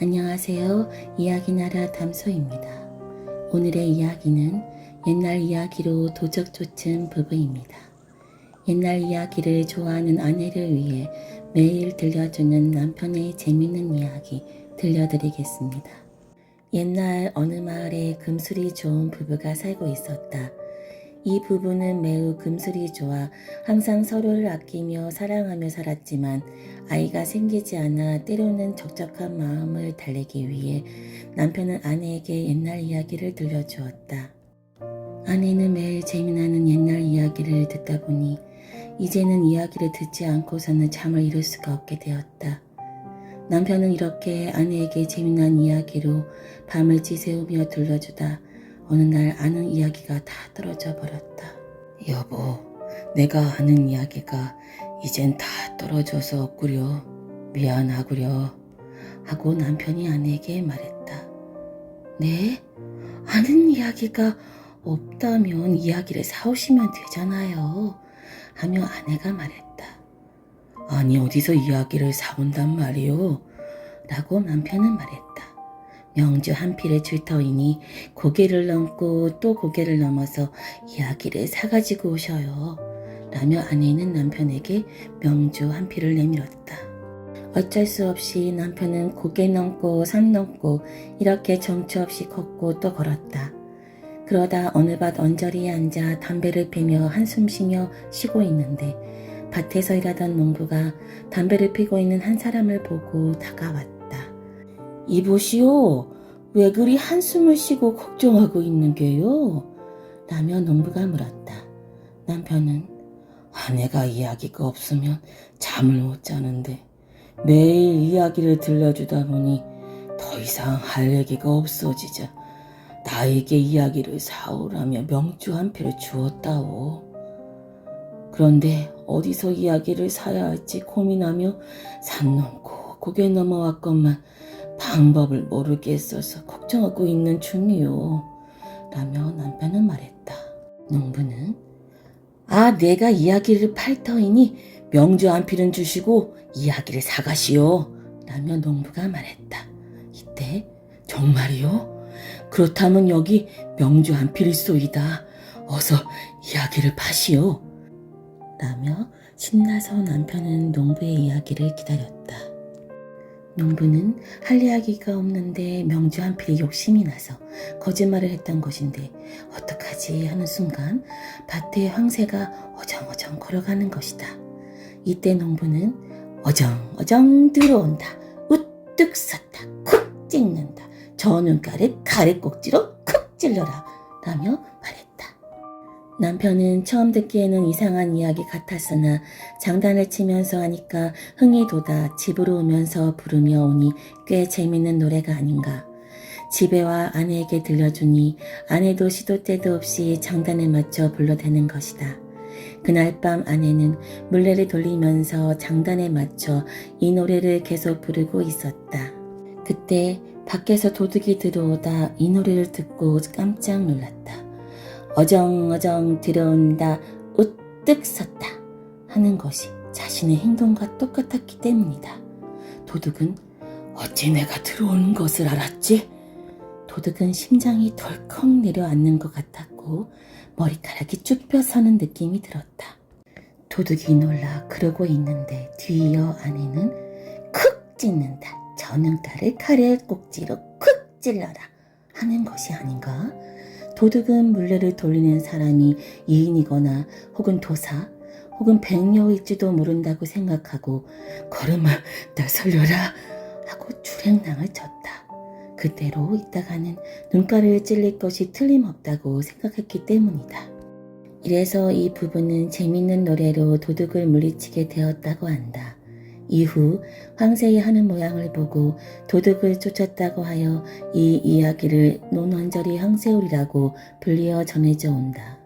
안녕하세요. 이야기나라 담소입니다. 오늘의 이야기는 옛날 이야기로 도적 쫓은 부부입니다. 옛날 이야기를 좋아하는 아내를 위해 매일 들려주는 남편의 재밌는 이야기 들려드리겠습니다. 옛날 어느 마을에 금술이 좋은 부부가 살고 있었다. 이 부부는 매우 금술이 좋아 항상 서로를 아끼며 사랑하며 살았지만 아이가 생기지 않아 때로는 적적한 마음을 달래기 위해 남편은 아내에게 옛날 이야기를 들려주었다. 아내는 매일 재미나는 옛날 이야기를 듣다 보니 이제는 이야기를 듣지 않고서는 잠을 이룰 수가 없게 되었다. 남편은 이렇게 아내에게 재미난 이야기로 밤을 지새우며 들려주다 어느 날 아는 이야기가 다 떨어져 버렸다. 여보, 내가 아는 이야기가 이젠 다 떨어져서 없구려. 미안하구려. 하고 남편이 아내에게 말했다. 네? 아는 이야기가 없다면 이야기를 사오시면 되잖아요. 하며 아내가 말했다. 아니 어디서 이야기를 사온단 말이오? 라고 남편은 말했다. 명주 한 필을 줄 터이니 고개를 넘고 또 고개를 넘어서 이야기를 사가지고 오셔요. 라며 아내는 남편에게 명주 한 필을 내밀었다. 어쩔 수 없이 남편은 고개 넘고 산 넘고 이렇게 정처 없이 걷고 또 걸었다. 그러다 어느 밭 언저리에 앉아 담배를 피며 한숨 쉬며 쉬고 있는데 밭에서 일하던 농부가 담배를 피고 있는 한 사람을 보고 다가왔다. 이보시오, 왜 그리 한숨을 쉬고 걱정하고 있는 게요? 라며 농부가 물었다. 남편은 아내가 이야기가 없으면 잠을 못 자는데 매일 이야기를 들려주다 보니 더 이상 할 얘기가 없어지자 나에게 이야기를 사오라며 명주 한 필을 주었다오. 그런데 어디서 이야기를 사야 할지 고민하며 산 넘고 고개 넘어왔건만 방법을 모르겠어서 걱정하고 있는 중이요. 라며 남편은 말했다. 농부는 내가 이야기를 팔 터이니 명주 한 필은 주시고 이야기를 사가시오. 라며 농부가 말했다. 이때 정말이요? 그렇다면 여기 명주 한 필이 쏘이다. 어서 이야기를 파시오. 라며 신나서 남편은 농부의 이야기를 기다렸다. 농부는 할 이야기가 없는데 명주 한 필이 욕심이 나서 거짓말을 했던 것인데 어떡하지 하는 순간 밭에 황새가 어정어정 걸어가는 것이다. 이때 농부는 어정어정 들어온다. 우뚝 섰다. 쿡 찍는다. 저 눈가를 가래 꼭지로 쿡 찔러라. 라며 말했다. 남편은 처음 듣기에는 이상한 이야기 같았으나 장단을 치면서 하니까 흥이 돋아 집으로 오면서 부르며 오니 꽤 재밌는 노래가 아닌가. 집에 와 아내에게 들려주니 아내도 시도 때도 없이 장단에 맞춰 불러대는 것이다. 그날 밤 아내는 물레를 돌리면서 장단에 맞춰 이 노래를 계속 부르고 있었다. 그때 밖에서 도둑이 들어오다 이 노래를 듣고 깜짝 놀랐다. 어정어정 들어온다 우뚝 섰다 하는 것이 자신의 행동과 똑같았기 때문이다. 도둑은 어찌 내가 들어오는 것을 알았지? 도둑은 심장이 덜컥 내려앉는 것 같았고 머리카락이 쭉 펴서는 느낌이 들었다. 도둑이 놀라 그러고 있는데 뒤이어 아내는 쿡 찢는다. 저 눈가를 칼의 꼭지로 쿡 찔러라 하는 것이 아닌가? 도둑은 물레를 돌리는 사람이 이인이거나 혹은 도사 혹은 백녀일지도 모른다고 생각하고 걸음아 나 살려라 하고 주랭랑을 쳤다. 그대로 있다가는 눈가를 찔릴 것이 틀림없다고 생각했기 때문이다. 이래서 이 부부는 재밌는 노래로 도둑을 물리치게 되었다고 한다. 이후 황새의 하는 모양을 보고 도둑을 쫓았다고 하여 이 이야기를 논언저리 황새울이라고 불리어 전해져 온다.